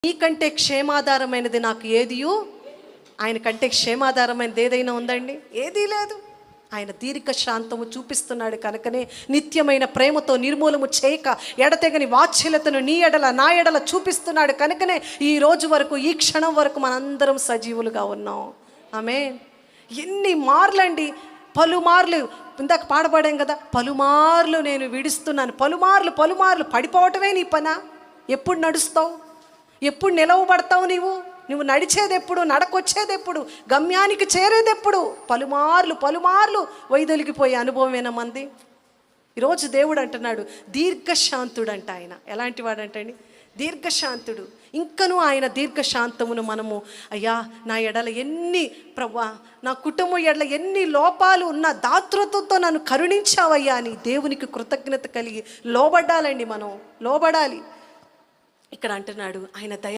నీకంటే క్షేమాధారమైనది నాకు ఏదియు, ఆయన కంటే క్షేమాధారమైనది ఏదైనా ఉందండి? ఏదీ లేదు. ఆయన దీర్ఘశాంతము చూపిస్తున్నాడు కనుకనే నిత్యమైన ప్రేమతో నిర్మూలము చేయక ఎడతెగని వాత్సల్యతను నీ ఎడల నా ఎడల చూపిస్తున్నాడు కనుకనే ఈ రోజు వరకు, ఈ క్షణం వరకు మనందరం సజీవులుగా ఉన్నాం. ఆమేన్. ఎన్ని మార్లండి, పలుమార్లు ఇందాక పాడబడాం కదా, పలుమార్లు నేను విడుస్తున్నాను. పలుమార్లు పడిపోవటమే నీ పనా? ఎప్పుడు నడుస్తావు? ఎప్పుడు నిలవబడతావు? నువ్వు నడిచేది ఎప్పుడు? నడకొచ్చేది ఎప్పుడు? గమ్యానికి చేరేది ఎప్పుడు? పలుమార్లు వైదొలిగిపోయే అనుభవమేనా మంది? ఈరోజు దేవుడు అంటున్నాడు దీర్ఘశాంతుడు అంట. ఆయన ఎలాంటి వాడు అంటండి? దీర్ఘశాంతుడు. ఇంకనూ ఆయన దీర్ఘశాంతమును మనము, అయ్యా నా ఎడల ఎన్ని ప్రభా, నా కుటుంబం ఎడల ఎన్ని లోపాలు ఉన్న దాతృత్వంతో నన్ను కరుణించావయ్యా అని దేవునికి కృతజ్ఞత కలిగి లోబడాలండి. మనం లోబడాలి. ఇక్కడ అంటున్నాడు ఆయన దయ